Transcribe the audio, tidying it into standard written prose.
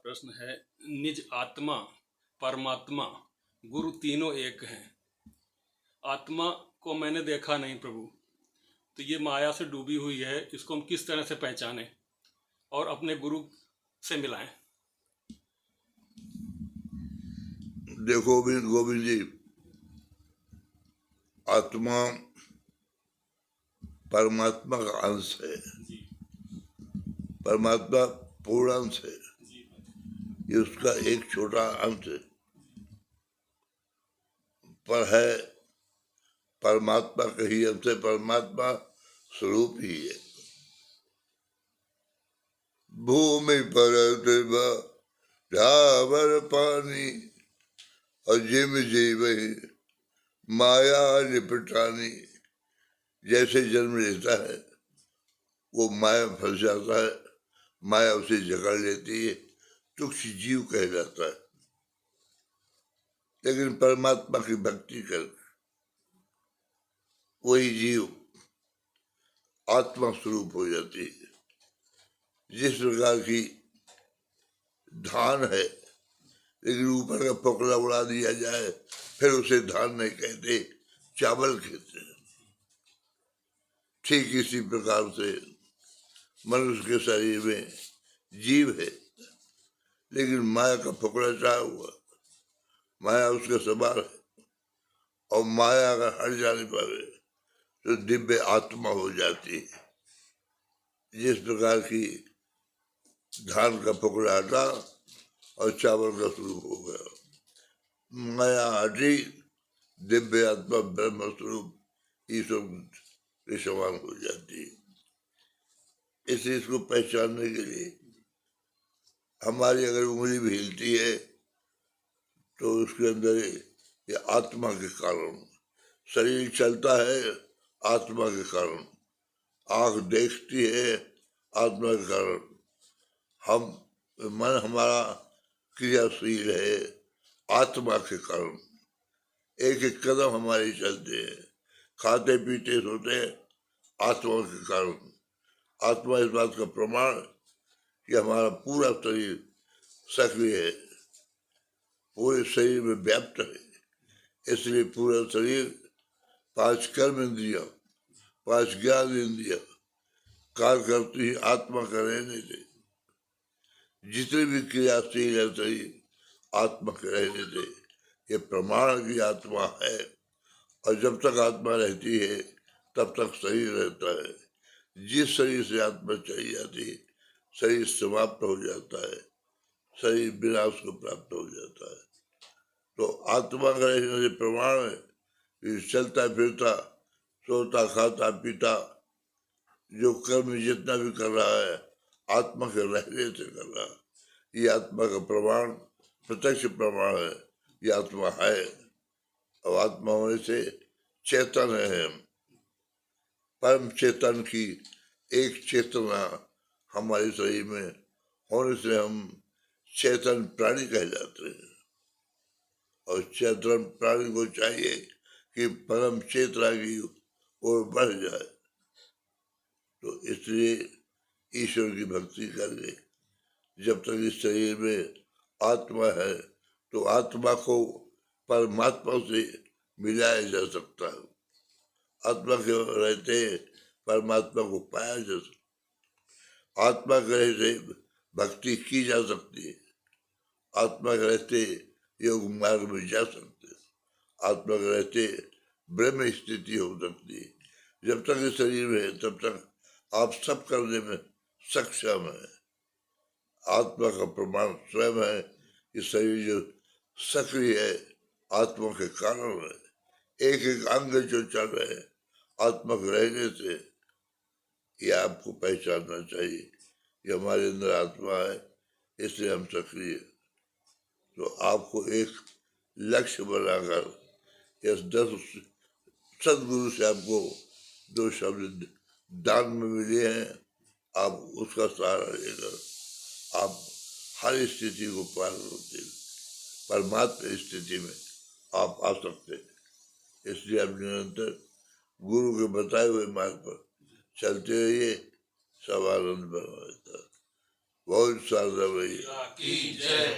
प्रश्न है, निज आत्मा, परमात्मा, गुरु तीनों एक हैं। आत्मा को मैंने देखा नहीं प्रभु, तो ये माया से डूबी हुई है, इसको हम किस तरह से पहचानें और अपने गुरु से मिलाएं? देखो गोविंद जी, आत्मा परमात्मा का अंश है। परमात्मा पूर्ण अंश है, ये उसका एक छोटा अंश है, पर है परमात्मा का ही अंश है, परमात्मा स्वरूप ही है। भूमि पर ढाबर पानी और जिम जीव माया निपटानी। जैसे जन्म लेता है वो माया फंस जाता है, माया उसे जकड़ लेती है, तुक्ष जीव कहलाता है। लेकिन परमात्मा की भक्ति कर वही जीव आत्मा स्वरूप हो जाती है। जिस प्रकार की धान है, लेकिन ऊपर का पकड़ा उड़ा दिया जाए फिर उसे धान नहीं कहते, चावल कहते हैं। ठीक इसी प्रकार से मनुष्य के शरीर में जीव है, लेकिन माया का पकड़ा चाहा हुआ, माया उसका सवार है, और माया अगर हट जाने पर तो दिव्य आत्मा हो जाती है। जिस प्रकार की धान का पकड़ा हटा और चावल का स्वरूप हो गया, माया हटी, दिव्य आत्मा ब्रह्म स्वरूप ईश्वर के समान हो जाती है। इस चीज को पहचानने के लिए हमारी अगर उंगली भी हिलती है तो उसके अंदर ये आत्मा के कारण, शरीर चलता है आत्मा के कारण, आंख देखती है आत्मा के कारण, हम मन हमारा क्रियाशील है आत्मा के कारण। एक एक कदम हमारे चलते हैं, खाते पीते सोते आत्मा के कारण। आत्मा इस बात का प्रमाण कि हमारा पूरा शरीर सक्रिय है, पूरे शरीर में व्याप्त है। इसलिए पूरा शरीर, 5 कर्म इंद्रिया, 5 ज्ञान इंद्रिया कार्य करती ही आत्मा का रहने से। जितने भी क्रियाशील है शरीर आत्मा के रहने से, ये प्रमाण की आत्मा है। और जब तक आत्मा रहती है तब तक शरीर रहता है। जिस शरीर से आत्मा चली जाती है, शरीर समाप्त हो जाता है, शरीर विनाश को प्राप्त हो जाता है। तो आत्मा का रहने से प्रमाण है कि चलता फिरता सोता खाता पीता जो कर्म जितना भी कर रहा है आत्मा के रहने से कर रहा है। ये आत्मा का प्रमाण, प्रत्यक्ष प्रमाण है, ये आत्मा है। और आत्मा होने से चेतन है हम, परम चेतन की एक चेतना हमारे शरीर में होने से हम चेतन प्राणी कहलाते हैं। और चेतन प्राणी को चाहिए कि परम चेतना की ओर बढ़ जाए। तो इसलिए ईश्वर की भक्ति करके जब तक इस शरीर में आत्मा है तो आत्मा को परमात्मा से मिलाया जा सकता है। आत्मा के रहते परमात्मा को पाया जा सकता, आत्मा के रहते भक्ति की जा सकती है, आत्मा के रहते योग मार्ग में जा सकते हैं, आत्मा के रहते ब्रह्म स्थिति हो सकती है। जब तक इस शरीर में है तब तक आप सब करने में सक्षम है। आत्मा का प्रमाण स्वयं है कि शरीर जो सक्रिय है आत्मा के कारण है। एक एक अंग जो चल रहे हैं आत्मा के रहने से, ये आपको पहचानना चाहिए कि हमारे अंदर आत्मा है, इसलिए हम सक्रिय। तो आपको एक लक्ष्य बनाकर इस 10 सदगुरु से आपको 2 शब्द दान में मिले हैं, आप उसका सहारा लेकर आप हर स्थिति को पार होते, परमात्मा स्थिति में आप आ सकते हैं। इसलिए आप निरंतर गुरु के बताए हुए मार्ग पर चलते रहिए, सब आनंद बनवाता। बहुत शारदा भैया।